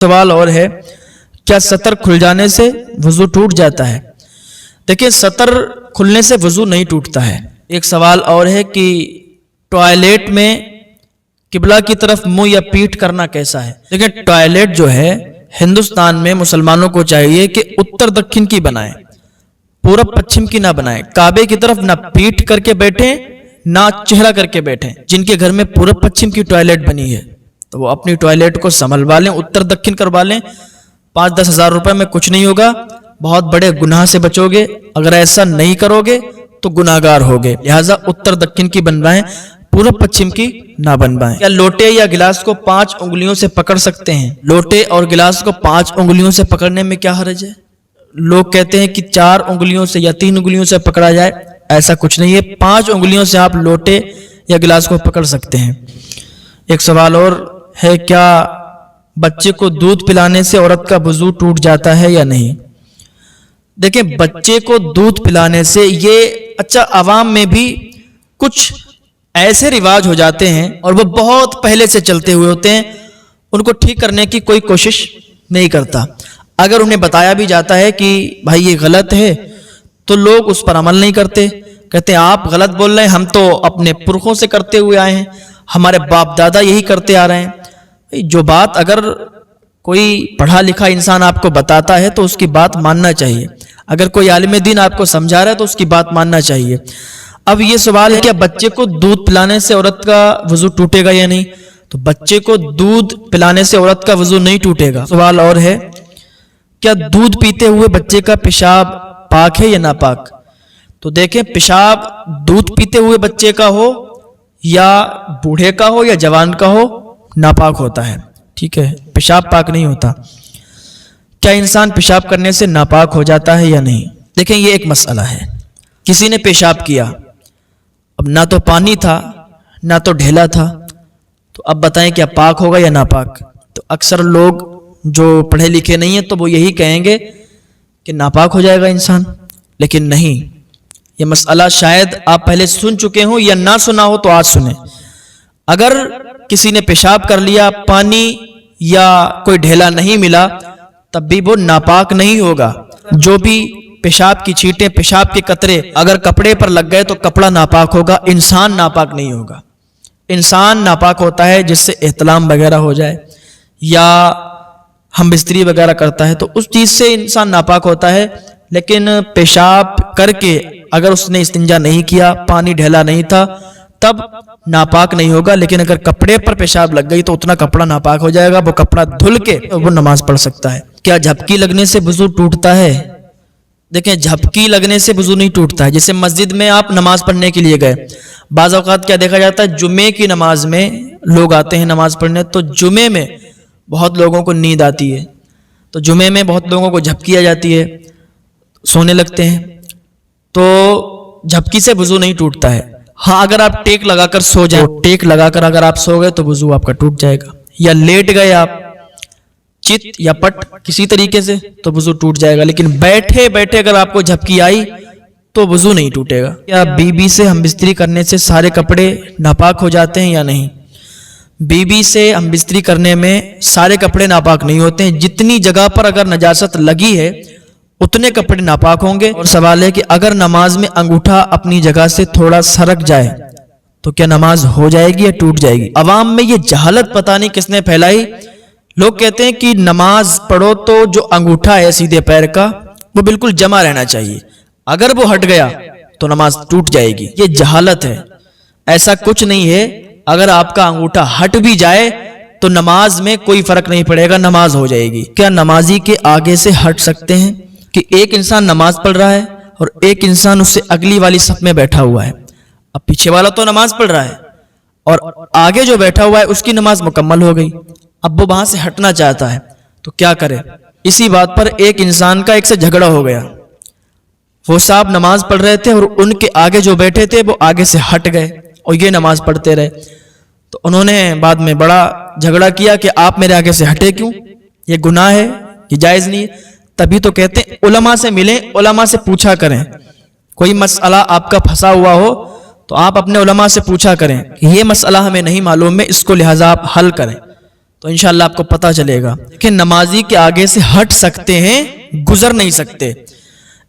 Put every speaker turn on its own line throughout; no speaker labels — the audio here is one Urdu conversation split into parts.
سوال اور ہے، کیا سطر کھل جانے سے وضو ٹوٹ جاتا ہے؟ دیکھیں، سطر کھلنے سے وضو نہیں ٹوٹتا ہے۔ ایک سوال اور ہے کہ ٹوائلٹ میں قبلہ کی طرف منہ یا پیٹھ کرنا کیسا ہے؟ دیکھیں، ٹوائلٹ جو ہے ہندوستان میں مسلمانوں کو چاہیے کہ اتر دکن کی بنائیں، پورب پچھم کی نہ بنائیں۔ کعبے کی طرف نہ پیٹھ کر کے بیٹھیں نہ چہرہ کر کے بیٹھیں۔ جن کے گھر میں پورب پچھم کی ٹوائلٹ بنی ہے تو وہ اپنی ٹوائلٹ کو سنبھلوا لیں، اتر دکن کروا لیں۔ 5-10 ہزار روپے میں کچھ نہیں ہوگا، بہت بڑے گناہ سے بچو گے۔ اگر ایسا نہیں کرو گے تو گناہگار ہوگے۔ لہٰذا اتر دکن کی بنوائیں، پورب پچھم کی نہ بنوائیں۔ کیا لوٹے یا گلاس کو 5 انگلیوں سے پکڑ سکتے ہیں؟ لوٹے اور گلاس کو 5 انگلیوں سے پکڑنے میں کیا حرج ہے؟ لوگ کہتے ہیں کہ 4 انگلیوں سے یا 3 انگلیوں سے پکڑا جائے، ایسا کچھ نہیں ہے۔ 5 انگلیوں سے آپ لوٹے یا گلاس کو پکڑ سکتے ہیں۔ ایک سوال اور ہے، کیا بچے کو دودھ پلانے سے عورت کا وضو ٹوٹ جاتا ہے یا نہیں؟ دیکھیں، بچے کو دودھ پلانے سے یہ عوام میں بھی کچھ ایسے رواج ہو جاتے ہیں اور وہ بہت پہلے سے چلتے ہوئے ہوتے ہیں، ان کو ٹھیک کرنے کی کوئی کوشش نہیں کرتا۔ اگر انہیں بتایا بھی جاتا ہے کہ بھائی یہ غلط ہے تو لوگ اس پر عمل نہیں کرتے، کہتے ہیں آپ غلط بول رہے ہیں، ہم تو اپنے پرخوں سے کرتے ہوئے آئے ہیں، ہمارے باپ دادا یہی کرتے آ رہے ہیں۔ جو بات اگر کوئی پڑھا لکھا انسان آپ کو بتاتا ہے تو اس کی بات ماننا چاہیے۔ اگر کوئی عالم دین آپ کو سمجھا رہا ہے تو اس کی بات ماننا چاہیے۔ اب یہ سوال ہے، کیا بچے کو دودھ پلانے سے عورت کا وضو ٹوٹے گا یا نہیں؟ تو بچے کو دودھ پلانے سے عورت کا وضو نہیں ٹوٹے گا۔ سوال اور ہے، کیا دودھ پیتے ہوئے بچے کا پیشاب پاک ہے یا ناپاک؟ تو دیکھیں، پیشاب دودھ پیتے ہوئے بچے کا ہو یا بوڑھے کا ہو یا جوان کا ہو، ناپاک ہوتا ہے، ٹھیک ہے، پیشاب پاک نہیں ہوتا۔ کیا انسان پیشاب کرنے سے ناپاک ہو جاتا ہے یا نہیں؟ دیکھیں، یہ ایک مسئلہ ہے۔ کسی نے پیشاب کیا، اب نہ تو پانی تھا نہ تو ڈھیلا تھا، تو اب بتائیں کیا پاک ہوگا یا ناپاک؟ تو اکثر لوگ جو پڑھے لکھے نہیں ہیں تو وہ یہی کہیں گے کہ ناپاک ہو جائے گا انسان، لیکن نہیں۔ یہ مسئلہ شاید آپ پہلے سن چکے ہوں یا نہ سنا ہو تو آج سنیں۔ اگر کسی نے پیشاب کر لیا، پانی یا کوئی ڈھیلا نہیں ملا، تب بھی وہ ناپاک نہیں ہوگا۔ جو بھی پیشاب کی چھینٹیں، پیشاب کے قطرے اگر کپڑے پر لگ گئے تو کپڑا ناپاک ہوگا، انسان ناپاک نہیں ہوگا۔ انسان ناپاک ہوتا ہے جس سے احتلام وغیرہ ہو جائے یا ہم بستری وغیرہ کرتا ہے تو اس چیز سے انسان ناپاک ہوتا ہے، لیکن پیشاب کر کے اگر اس نے استنجا نہیں کیا، پانی ڈھیلا نہیں تھا، تب ناپاک نہیں ہوگا۔ لیکن اگر کپڑے پر پیشاب لگ گئی تو اتنا کپڑا ناپاک ہو جائے گا، وہ کپڑا دھل کے وہ نماز پڑھ سکتا ہے۔ کیا جھپکی لگنے سے وضو ٹوٹتا ہے؟ دیکھیں، جھپکی لگنے سے وضو نہیں ٹوٹتا ہے۔ جیسے مسجد میں آپ نماز پڑھنے کے لیے گئے، بعض اوقات کیا دیکھا جاتا ہے، جمعے کی نماز میں لوگ آتے ہیں نماز پڑھنے، تو جمعے میں بہت لوگوں کو نیند آتی ہے، تو جمعے میں بہت لوگوں کو جھپکی آ جاتی ہے، سونے لگتے ہیں، تو جھپکی سے وضو نہیں ٹوٹتا ہے۔ ہاں، اگر آپ ٹیک لگا کر سو جائیں، ٹیک لگا کر اگر آپ سو گئے تو وضو آپ کا ٹوٹ جائے گا، یا لیٹ گئے آپ چت یا پٹ کسی طریقے سے تو وضو ٹوٹ جائے گا، لیکن بیٹھے بیٹھے اگر آپ کو جھپکی آئی تو وضو نہیں ٹوٹے گا۔ کیا بی سے ہم بستری کرنے سے سارے کپڑے ناپاک ہو جاتے ہیں یا نہیں؟ بی سے ہم بستری کرنے میں سارے کپڑے ناپاک نہیں ہوتے ہیں، جتنی جگہ پر اگر نجاست لگی ہے اتنے کپڑے ناپاک ہوں گے۔ اور سوال ہے کہ اگر نماز میں انگوٹھا اپنی جگہ سے تھوڑا سرک جائے تو کیا نماز ہو جائے گی یا ٹوٹ جائے گی؟ عوام میں یہ جہالت پتہ نہیں کس نے پھیلائی، لوگ کہتے ہیں کہ نماز پڑھو تو جو انگوٹھا ہے سیدھے پیر کا وہ بالکل جمع رہنا چاہیے، اگر وہ ہٹ گیا تو نماز ٹوٹ جائے گی۔ یہ جہالت ہے، ایسا کچھ نہیں ہے۔ اگر آپ کا انگوٹھا ہٹ بھی جائے تو نماز میں کوئی فرق نہیں پڑے گا، نماز ہو جائے گی۔ کیا نمازی کے آگے سے ہٹ سکتے ہیں؟ کہ ایک انسان نماز پڑھ رہا ہے اور ایک انسان اس سے اگلی والی صف میں بیٹھا ہوا ہے، اب پیچھے والا تو نماز پڑھ رہا ہے اور آگے جو بیٹھا ہوا ہے اس کی نماز مکمل ہو گئی، اب وہ وہاں سے ہٹنا چاہتا ہے تو کیا کرے؟ اسی بات پر ایک انسان کا ایک سے جھگڑا ہو گیا، وہ صاحب نماز پڑھ رہے تھے اور ان کے آگے جو بیٹھے تھے وہ آگے سے ہٹ گئے اور یہ نماز پڑھتے رہے، تو انہوں نے بعد میں بڑا جھگڑا کیا کہ آپ میرے آگے سے ہٹے کیوں، یہ گناہ ہے، یہ جائز نہیں ہے۔ تبھی تو کہتے ہیں علماء سے ملیں، علماء سے پوچھا کریں، کوئی مسئلہ آپ کا پھنسا ہوا ہو تو آپ اپنے علماء سے پوچھا کریں کہ یہ مسئلہ ہمیں نہیں معلوم ہے، اس کو لہٰذا آپ حل کریں۔ تو انشاءاللہ آپ کو پتہ چلے گا کہ نمازی کے آگے سے ہٹ سکتے ہیں، گزر نہیں سکتے۔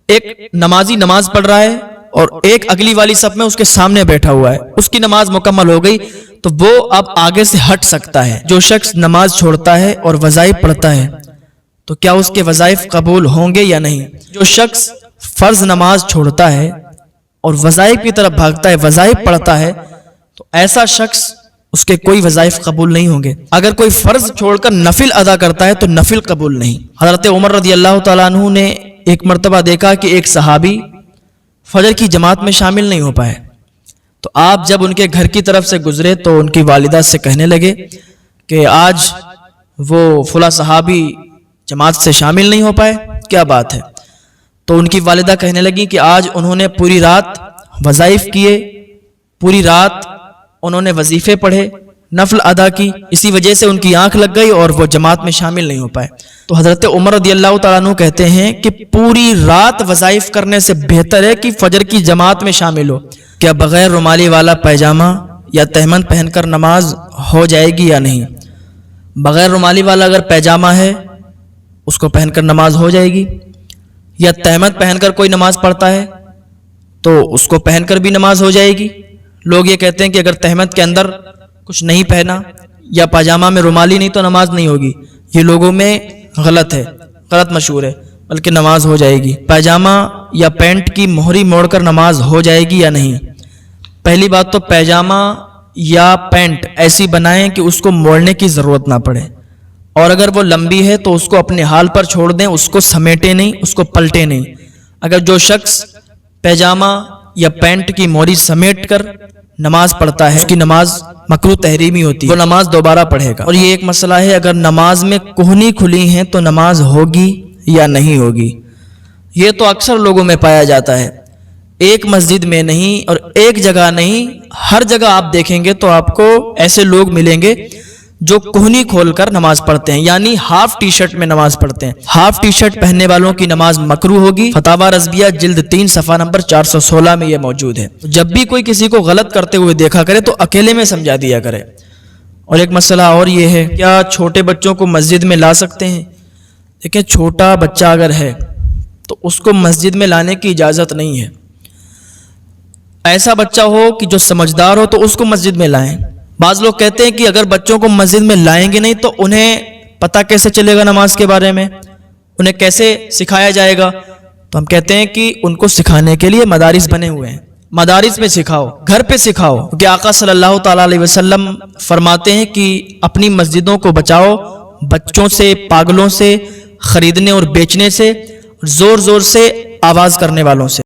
ایک نمازی نماز پڑھ رہا ہے اور ایک اگلی والی صف میں اس کے سامنے بیٹھا ہوا ہے، اس کی نماز مکمل ہو گئی تو وہ اب آگے سے ہٹ سکتا ہے۔ جو شخص نماز چھوڑتا ہے اور وظائف پڑھتا ہے تو کیا اس کے وظائف قبول ہوں گے یا نہیں؟ جو شخص فرض نماز چھوڑتا ہے اور وظائف کی طرف بھاگتا ہے، وظائف پڑھتا ہے، تو ایسا شخص اس کے کوئی وظائف قبول نہیں ہوں گے۔ اگر کوئی فرض چھوڑ کر نفل ادا کرتا ہے تو نفل قبول نہیں۔ حضرت عمر رضی اللہ تعالیٰ عنہ نے ایک مرتبہ دیکھا کہ ایک صحابی فجر کی جماعت میں شامل نہیں ہو پائے، تو آپ جب ان کے گھر کی طرف سے گزرے تو ان کی والدہ سے کہنے لگے کہ آج وہ فلاں صحابی جماعت سے شامل نہیں ہو پائے، کیا بات ہے؟ تو ان کی والدہ کہنے لگی کہ آج انہوں نے پوری رات وظائف کیے، پوری رات انہوں نے وظیفے پڑھے، نفل ادا کی، اسی وجہ سے ان کی آنکھ لگ گئی اور وہ جماعت میں شامل نہیں ہو پائے۔ تو حضرت عمر رضی اللہ تعالیٰ عنہ کہتے ہیں کہ پوری رات وظائف کرنے سے بہتر ہے کہ فجر کی جماعت میں شامل ہو۔ کیا بغیر رومالی والا پیجامہ یا تہمد پہن کر نماز ہو جائے گی یا نہیں؟ بغیر رومالی والا اگر پیجامہ ہے اس کو پہن کر نماز ہو جائے گی، یا تہمد پہن کر کوئی نماز پڑھتا ہے تو اس کو پہن کر بھی نماز ہو جائے گی۔ لوگ یہ کہتے ہیں کہ اگر تہمد کے اندر کچھ نہیں پہنا یا پاجامہ میں رومالی نہیں تو نماز نہیں ہوگی، یہ لوگوں میں غلط ہے، غلط مشہور ہے، بلکہ نماز ہو جائے گی۔ پاجامہ یا پینٹ کی مہری موڑ کر نماز ہو جائے گی یا نہیں؟ پہلی بات تو پیجامہ یا پینٹ ایسی بنائیں کہ اس کو موڑنے کی ضرورت نہ پڑے، اور اگر وہ لمبی ہے تو اس کو اپنے حال پر چھوڑ دیں، اس کو سمیٹے نہیں، اس کو پلٹے نہیں۔ اگر جو شخص پیجامہ یا پینٹ کی موری سمیٹ کر نماز پڑھتا ہے اس کی نماز مکروہ تحریمی ہوتی ہے، وہ نماز دوبارہ پڑھے گا۔ اور یہ ایک مسئلہ ہے، اگر نماز میں کوہنی کھلی ہیں تو نماز ہوگی یا نہیں ہوگی؟ یہ تو اکثر لوگوں میں پایا جاتا ہے، ایک مسجد میں نہیں اور ایک جگہ نہیں، ہر جگہ آپ دیکھیں گے تو آپ کو ایسے لوگ ملیں گے جو کوہنی کھول کر نماز پڑھتے ہیں، یعنی ہاف ٹی شرٹ میں نماز پڑھتے ہیں۔ ہاف ٹی شرٹ پہننے والوں کی نماز مکروہ ہوگی۔ فتاوی رضویہ جلد 3 صفحہ نمبر 416 میں یہ موجود ہے۔ جب بھی کوئی کسی کو غلط کرتے ہوئے دیکھا کرے تو اکیلے میں سمجھا دیا کرے۔ اور ایک مسئلہ اور یہ ہے، کیا چھوٹے بچوں کو مسجد میں لا سکتے ہیں؟ دیکھیں، چھوٹا بچہ اگر ہے تو اس کو مسجد میں لانے کی اجازت نہیں ہے۔ ایسا بچہ ہو کہ جو سمجھدار ہو تو اس کو مسجد میں لائیں۔ بعض لوگ کہتے ہیں کہ اگر بچوں کو مسجد میں لائیں گے نہیں تو انہیں پتہ کیسے چلے گا نماز کے بارے میں، انہیں کیسے سکھایا جائے گا؟ تو ہم کہتے ہیں کہ ان کو سکھانے کے لیے مدارس بنے ہوئے ہیں، مدارس میں سکھاؤ، گھر پہ سکھاؤ، کیونکہ آقا صلی اللہ تعالیٰ علیہ وسلم فرماتے ہیں کہ اپنی مسجدوں کو بچاؤ بچوں سے، پاگلوں سے، خریدنے اور بیچنے سے، زور زور سے آواز کرنے والوں سے۔